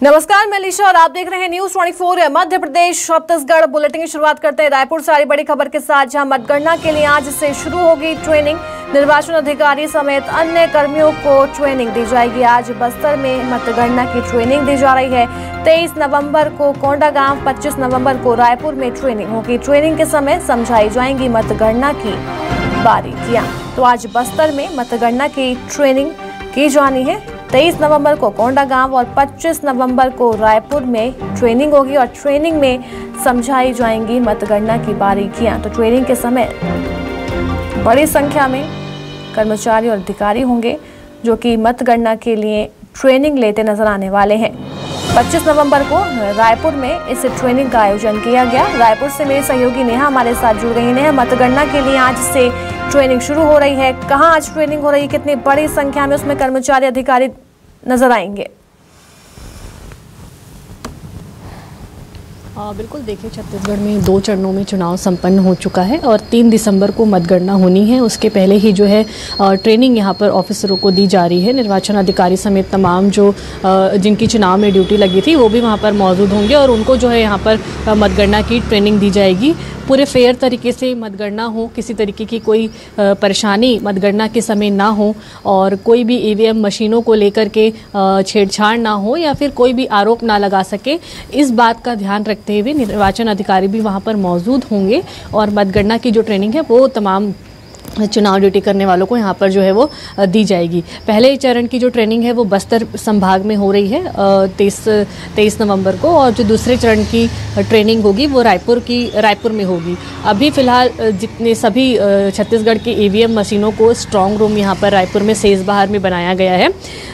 नमस्कार, मैं लिशा और आप देख रहे हैं न्यूज 24 मध्य प्रदेश छत्तीसगढ़। बुलेटिन की शुरुआत करते हैं रायपुर से सारी बड़ी खबर के साथ, जहां मतगणना के लिए आज से शुरू होगी ट्रेनिंग। निर्वाचन अधिकारी समेत अन्य कर्मियों को ट्रेनिंग दी जाएगी। आज बस्तर में मतगणना की ट्रेनिंग दी जा रही है। 23 नवंबर को कोंडागांव, 25 नवंबर को रायपुर में ट्रेनिंग होगी। ट्रेनिंग के समय समझाई जाएंगी मतगणना की बारीकियां। तो आज बस्तर में मतगणना की ट्रेनिंग की जानी है। 23 नवंबर को कोंडागांव और 25 नवंबर को रायपुर में ट्रेनिंग होगी और ट्रेनिंग में समझाई जाएंगी मतगणना की बारीकियां। तो ट्रेनिंग के समय बड़ी संख्या में कर्मचारी और अधिकारी होंगे जो कि मतगणना के लिए ट्रेनिंग लेते नजर आने वाले हैं। 25 नवंबर को रायपुर में इस ट्रेनिंग का आयोजन किया गया। रायपुर से मेरी सहयोगी नेहा हमारे साथ जुड़ गई। नेहा, मतगणना के लिए आज से ट्रेनिंग शुरू हो रही है। कहाँ आज ट्रेनिंग हो रही है, कितनी बड़ी संख्या में उसमें कर्मचारी अधिकारी नजर आएंगे? बिल्कुल, देखिए छत्तीसगढ़ में 2 चरणों में चुनाव संपन्न हो चुका है और 3 दिसंबर को मतगणना होनी है। उसके पहले ही जो है ट्रेनिंग यहाँ पर ऑफिसरों को दी जा रही है। निर्वाचन अधिकारी समेत तमाम जो जिनकी चुनाव में ड्यूटी लगी थी वो भी वहाँ पर मौजूद होंगे और उनको जो है यहाँ पर मतगणना की ट्रेनिंग दी जाएगी। पूरे फेयर तरीके से मतगणना हो, किसी तरीके की कोई परेशानी मतगणना के समय ना हो और कोई भी ईवीएम मशीनों को लेकर के छेड़छाड़ ना हो या फिर कोई भी आरोप ना लगा सके, इस बात का ध्यान रखते हुए निर्वाचन अधिकारी भी वहां पर मौजूद होंगे और मतगणना की जो ट्रेनिंग है वो तमाम चुनाव ड्यूटी करने वालों को यहाँ पर जो है वो दी जाएगी। पहले चरण की जो ट्रेनिंग है वो बस्तर संभाग में हो रही है 23 नवंबर को, और जो दूसरे चरण की ट्रेनिंग होगी वो रायपुर में होगी। अभी फिलहाल जितने सभी छत्तीसगढ़ के ईवीएम मशीनों को स्ट्रांग रूम यहाँ पर रायपुर में सेजबहार में बनाया गया है,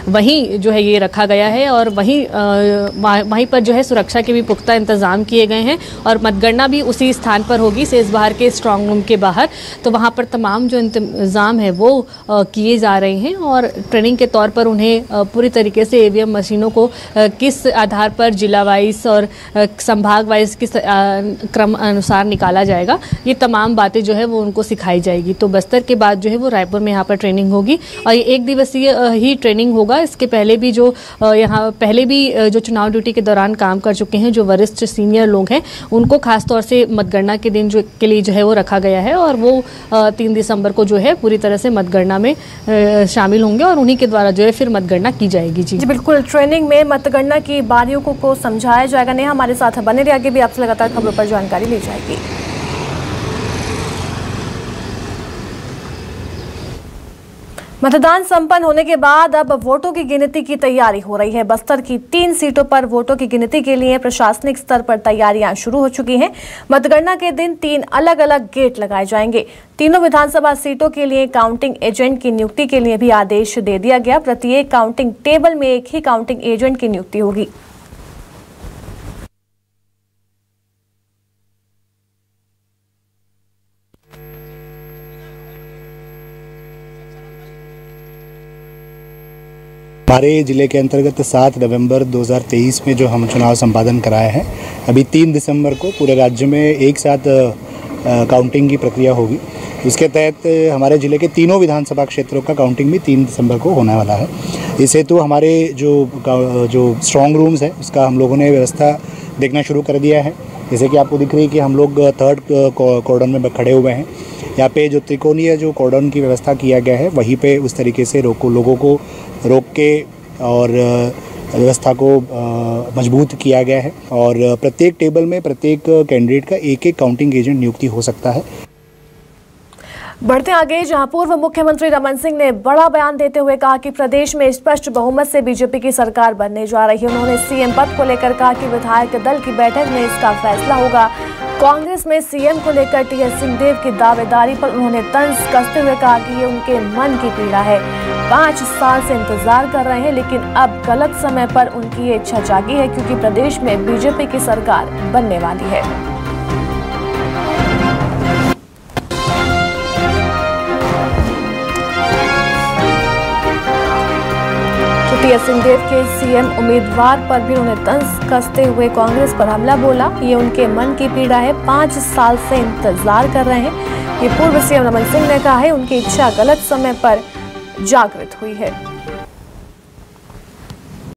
वहीं जो है ये रखा गया है और वहीं पर जो है सुरक्षा के भी पुख्ता इंतजाम किए गए हैं और मतगणना भी उसी स्थान पर होगी, सेजबहार के स्ट्रांग रूम के बाहर। तो वहाँ पर तमाम जो इंतजाम है वो किए जा रहे हैं और ट्रेनिंग के तौर पर उन्हें पूरी तरीके से ईवीएम मशीनों को किस आधार पर जिला वाइज और संभाग वाइज किस क्रम अनुसार निकाला जाएगा, ये तमाम बातें जो है वो उनको सिखाई जाएगी। तो बस्तर के बाद जो है वो रायपुर में यहाँ पर ट्रेनिंग होगी और ये 1 दिवसीय ही ट्रेनिंग होगा। इसके पहले भी जो जो चुनाव ड्यूटी के दौरान काम कर चुके हैं, जो वरिष्ठ सीनियर लोग हैं, उनको खासतौर से मतगणना के दिन के लिए जो है वो रखा गया है और वो 3 दिसंबर को जो है पूरी तरह से मतगणना में शामिल होंगे और उन्हीं के द्वारा जो है फिर मतगणना की जाएगी। जी बिल्कुल, ट्रेनिंग में मतगणना की बारीकियों को समझाया जाएगा। नहीं, हमारे साथ बने रहिए, आगे भी आपसे लगातार खबरों पर जानकारी ली जाएगी। मतदान संपन्न होने के बाद अब वोटों की गिनती की तैयारी हो रही है। बस्तर की 3 सीटों पर वोटों की गिनती के लिए प्रशासनिक स्तर पर तैयारियां शुरू हो चुकी हैं। मतगणना के दिन 3 अलग अलग गेट लगाए जाएंगे। तीनों विधानसभा सीटों के लिए काउंटिंग एजेंट की नियुक्ति के लिए भी आदेश दे दिया गया। प्रत्येक काउंटिंग टेबल में एक ही काउंटिंग एजेंट की नियुक्ति होगी। हमारे ज़िले के अंतर्गत 7 नवंबर 2023 में जो हम चुनाव संपादन कराए हैं, अभी 3 दिसंबर को पूरे राज्य में एक साथ काउंटिंग की प्रक्रिया होगी। इसके तहत हमारे ज़िले के तीनों विधानसभा क्षेत्रों का काउंटिंग भी 3 दिसंबर को होने वाला है। इस हेतु हमारे जो स्ट्रॉन्ग रूम्स है उसका हम लोगों ने व्यवस्था देखना शुरू कर दिया है। जैसे कि आपको दिख रही है कि हम लोग 3rd कॉर्डन में खड़े हुए हैं। यहाँ पे जो त्रिकोणीय जो कॉर्डन की व्यवस्था किया गया है, वहीं पे उस तरीके से लोगों को रोक के और व्यवस्था को मजबूत किया गया है और प्रत्येक टेबल में प्रत्येक कैंडिडेट का एक काउंटिंग एजेंट नियुक्ति हो सकता है। बढ़ते आगे, जहां पूर्व मुख्यमंत्री रमन सिंह ने बड़ा बयान देते हुए कहा कि प्रदेश में स्पष्ट बहुमत से बीजेपी की सरकार बनने जा रही है। उन्होंने सीएम पद को लेकर कहा कि विधायक दल की बैठक में इसका फैसला होगा। कांग्रेस में सीएम को लेकर टीएस सिंहदेव की दावेदारी पर उन्होंने तंज कसते हुए कहा कि ये उनके मन की पीड़ा है। 5 साल से इंतजार कर रहे हैं, लेकिन अब गलत समय पर उनकी ये इच्छा जागी है क्योंकि प्रदेश में बीजेपी की सरकार बनने वाली है। टीएस सिंहदेव के सीएम उम्मीदवार पर भी उन्होंने तंज कसते हुए कांग्रेस पर हमला बोला। ये उनके मन की पीड़ा है, 5 साल से इंतजार कर रहे हैं। ये पूर्व सीएम रमन सिंह ने कहा है, उनकी इच्छा गलत समय पर जागृत हुई है।